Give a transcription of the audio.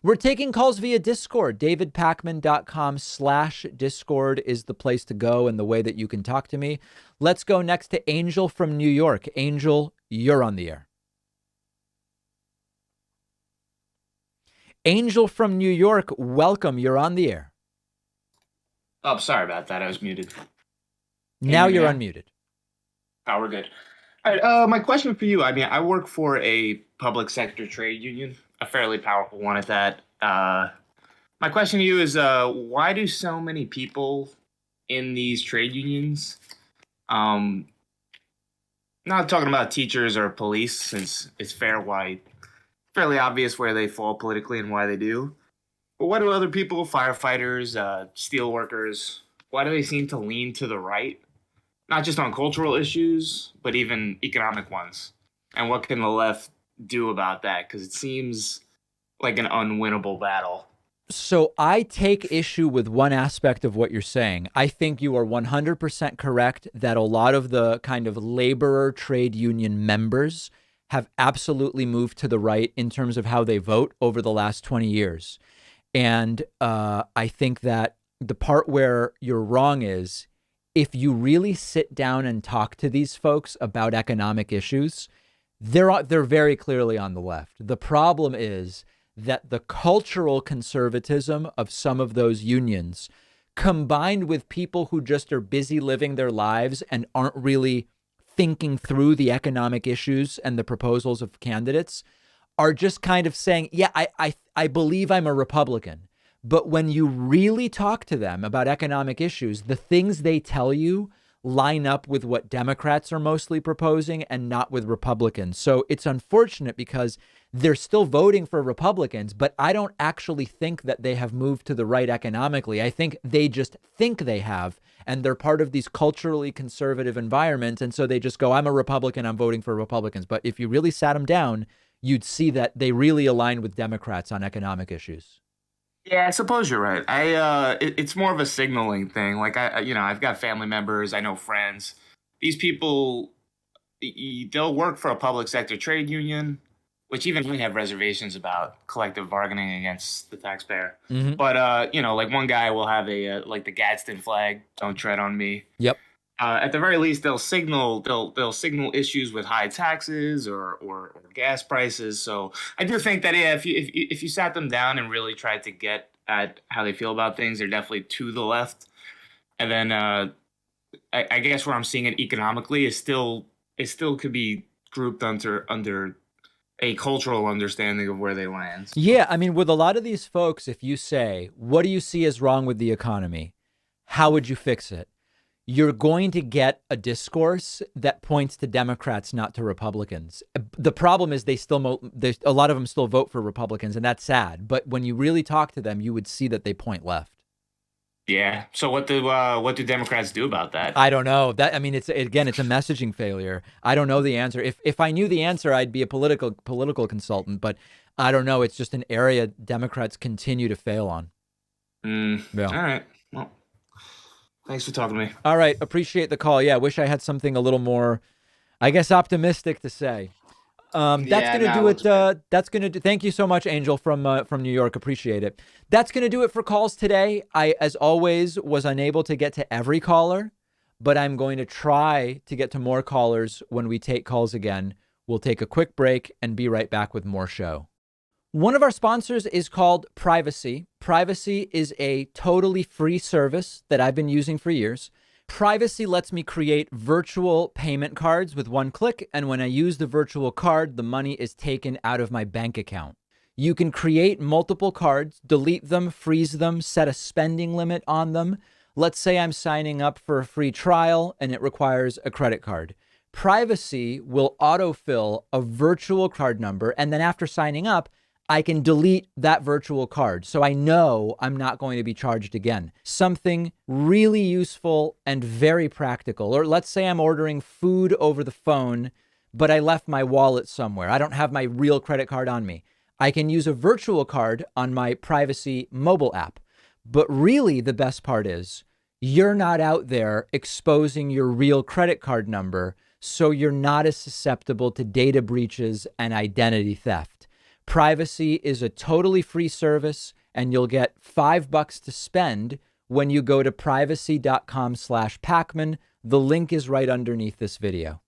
We're taking calls via Discord. davidpakman.com/Discord is the place to go and the way that you can talk to me. Let's go next to Angel from New York. Angel, you're on the air. Angel from New York, welcome. You're on the air. Oh, sorry about that. I was muted. Now you're unmuted. Oh, we're good. All right. My question for you. I mean, I work for a public sector trade union, a fairly powerful one at that. My question to you is, why do so many people in these trade unions, not talking about teachers or police, since it's fairly obvious where they fall politically and why they do. But why do other people, firefighters, steel workers, why do they seem to lean to the right? Not just on cultural issues, but even economic ones. And what can the left do about that? Because it seems like an unwinnable battle. So I take issue with one aspect of what you're saying. I think you are 100% correct that a lot of the kind of laborer trade union members have absolutely moved to the right in terms of how they vote over the last 20 years. And I think that the part where you're wrong is, if you really sit down and talk to these folks about economic issues, they're very clearly on the left. The problem is that the cultural conservatism of some of those unions, combined with people who just are busy living their lives and aren't really thinking through the economic issues and the proposals of candidates, are just kind of saying, yeah, I believe I'm a Republican. But when you really talk to them about economic issues, the things they tell you line up with what Democrats are mostly proposing and not with Republicans. So it's unfortunate because they're still voting for Republicans, but I don't actually think that they have moved to the right economically. I think they just think they have, and they're part of these culturally conservative environments. And so they just go, I'm a Republican, I'm voting for Republicans. But if you really sat them down, you'd see that they really align with Democrats on economic issues. Yeah, I suppose you're right. It's more of a signaling thing. Like I've got family members, I know friends. These people, they'll work for a public sector trade union, which even we have reservations about collective bargaining against the taxpayer. Mm-hmm. But like one guy will have like the Gadsden flag, "Don't tread on me." Yep. At the very least, they'll signal issues with high taxes or gas prices. So I do think that if you sat them down and really tried to get at how they feel about things, they're definitely to the left. And then I guess where I'm seeing it economically is still could be grouped under a cultural understanding of where they land. Yeah, I mean, with a lot of these folks, if you say, what do you see as wrong with the economy? How would you fix it? You're going to get a discourse that points to Democrats, not to Republicans. The problem is a lot of them still vote for Republicans, and that's sad. But when you really talk to them, you would see that they point left. Yeah. So what do Democrats do about that? I don't know. It's a messaging failure. I don't know the answer. If I knew the answer, I'd be a political consultant. But I don't know. It's just an area Democrats continue to fail on. Yeah. All right. Well. Thanks for talking to me. All right. Appreciate the call. Yeah. Wish I had something a little more, I guess, optimistic to say. That's going to do it. That's going to do. Thank you so much, Angel from New York. Appreciate it. That's going to do it for calls today. I, as always, was unable to get to every caller, but I'm going to try to get to more callers when we take calls again. We'll take a quick break and be right back with more show. One of our sponsors is called Privacy. Privacy is a totally free service that I've been using for years. Privacy lets me create virtual payment cards with one click, and when I use the virtual card, the money is taken out of my bank account. You can create multiple cards, delete them, freeze them, set a spending limit on them. Let's say I'm signing up for a free trial and it requires a credit card. Privacy will autofill a virtual card number, and then after signing up, I can delete that virtual card. So I know I'm not going to be charged again. Something really useful and very practical. Or let's say I'm ordering food over the phone, but I left my wallet somewhere. I don't have my real credit card on me. I can use a virtual card on my Privacy mobile app. But really the best part is you're not out there exposing your real credit card number, so you're not as susceptible to data breaches and identity theft. Privacy is a totally free service, and you'll get $5 to spend when you go to privacy.com/Pakman. The link is right underneath this video.